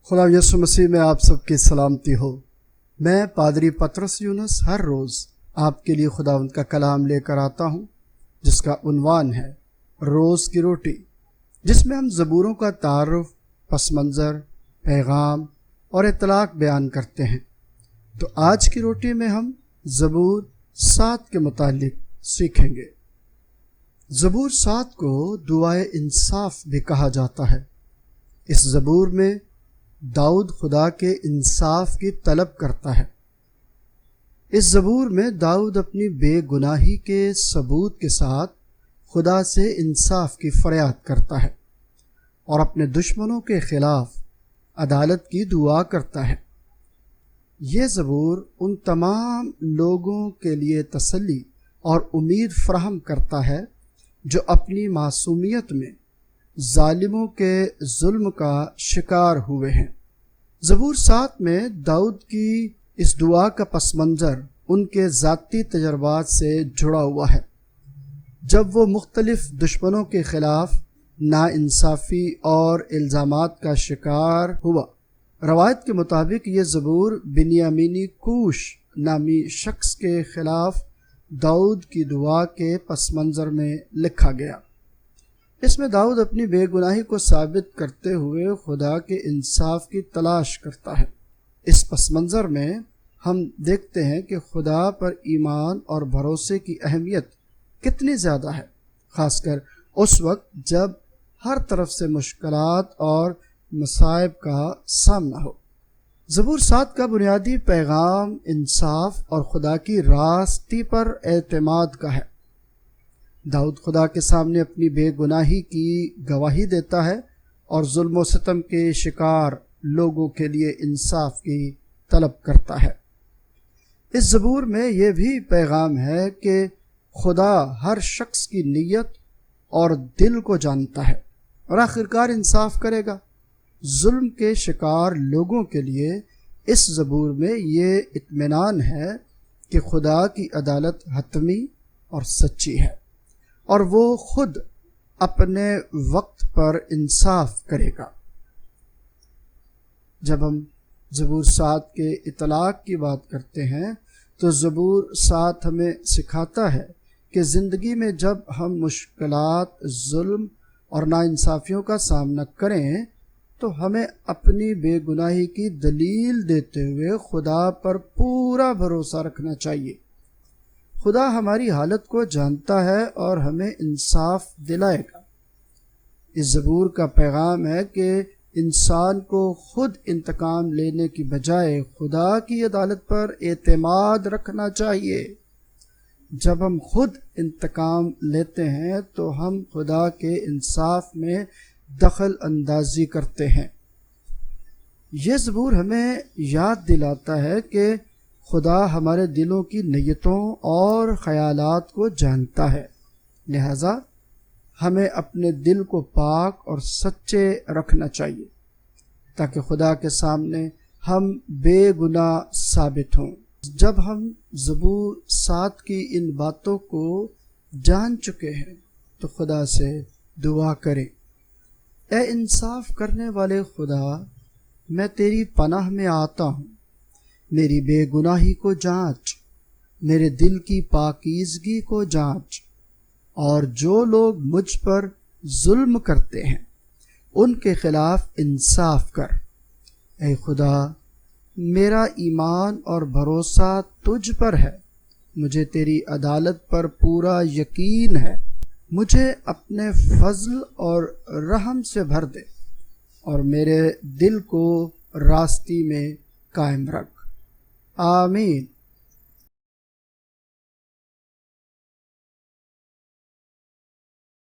خدا یسوع مسیح میں آپ سب کی سلامتی ہو۔ میں پادری پطرس یونس ہر روز آپ کے لیے خداوند کا کلام لے کر آتا ہوں، جس کا عنوان ہے روز کی روٹی، جس میں ہم زبوروں کا تعارف، پس منظر، پیغام اور اطلاق بیان کرتے ہیں۔ تو آج کی روٹی میں ہم زبور 7 کے متعلق سیکھیں گے۔ زبور 7 کو دعائے انصاف بھی کہا جاتا ہے۔ اس زبور میں داؤد خدا کے انصاف کی طلب کرتا ہے۔ اس زبور میں داؤد اپنی بے گناہی کے ثبوت کے ساتھ خدا سے انصاف کی فریاد کرتا ہے اور اپنے دشمنوں کے خلاف عدالت کی دعا کرتا ہے۔ یہ زبور ان تمام لوگوں کے لیے تسلی اور امید فراہم کرتا ہے جو اپنی معصومیت میں ظالموں کے ظلم کا شکار ہوئے ہیں۔ زبور 7 میں داؤد کی اس دعا کا پس منظر ان کے ذاتی تجربات سے جڑا ہوا ہے، جب وہ مختلف دشمنوں کے خلاف ناانصافی اور الزامات کا شکار ہوا۔ روایت کے مطابق یہ زبور بنیامینی کوش نامی شخص کے خلاف داؤد کی دعا کے پس منظر میں لکھا گیا۔ اس میں داؤد اپنی بے گناہی کو ثابت کرتے ہوئے خدا کے انصاف کی تلاش کرتا ہے۔ اس پس منظر میں ہم دیکھتے ہیں کہ خدا پر ایمان اور بھروسے کی اہمیت کتنی زیادہ ہے، خاص کر اس وقت جب ہر طرف سے مشکلات اور مصائب کا سامنا ہو۔ زبور 7 کا بنیادی پیغام انصاف اور خدا کی راستی پر اعتماد کا ہے۔ داؤد خدا کے سامنے اپنی بے گناہی کی گواہی دیتا ہے اور ظلم و ستم کے شکار لوگوں کے لیے انصاف کی طلب کرتا ہے۔ اس زبور میں یہ بھی پیغام ہے کہ خدا ہر شخص کی نیت اور دل کو جانتا ہے اور آخرکار انصاف کرے گا۔ ظلم کے شکار لوگوں کے لیے اس زبور میں یہ اطمینان ہے کہ خدا کی عدالت حتمی اور سچی ہے اور وہ خود اپنے وقت پر انصاف کرے گا۔ جب ہم زبور 7 کے اطلاق کی بات کرتے ہیں تو زبور 7 ہمیں سکھاتا ہے کہ زندگی میں جب ہم مشکلات، ظلم اور ناانصافیوں کا سامنا کریں تو ہمیں اپنی بے گناہی کی دلیل دیتے ہوئے خدا پر پورا بھروسہ رکھنا چاہیے۔ خدا ہماری حالت کو جانتا ہے اور ہمیں انصاف دلائے گا۔ اس زبور کا پیغام ہے کہ انسان کو خود انتقام لینے کی بجائے خدا کی عدالت پر اعتماد رکھنا چاہیے۔ جب ہم خود انتقام لیتے ہیں تو ہم خدا کے انصاف میں دخل اندازی کرتے ہیں۔ یہ زبور ہمیں یاد دلاتا ہے کہ خدا ہمارے دلوں کی نیتوں اور خیالات کو جانتا ہے، لہذا ہمیں اپنے دل کو پاک اور سچے رکھنا چاہیے تاکہ خدا کے سامنے ہم بے گناہ ثابت ہوں۔ جب ہم زبور 7 کی ان باتوں کو جان چکے ہیں تو خدا سے دعا کریں۔ اے انصاف کرنے والے خدا، میں تیری پناہ میں آتا ہوں۔ میری بے گناہی کو جانچ، میرے دل کی پاکیزگی کو جانچ، اور جو لوگ مجھ پر ظلم کرتے ہیں ان کے خلاف انصاف کر۔ اے خدا، میرا ایمان اور بھروسہ تجھ پر ہے، مجھے تیری عدالت پر پورا یقین ہے۔ مجھے اپنے فضل اور رحم سے بھر دے اور میرے دل کو راستی میں قائم رکھ۔ آمین۔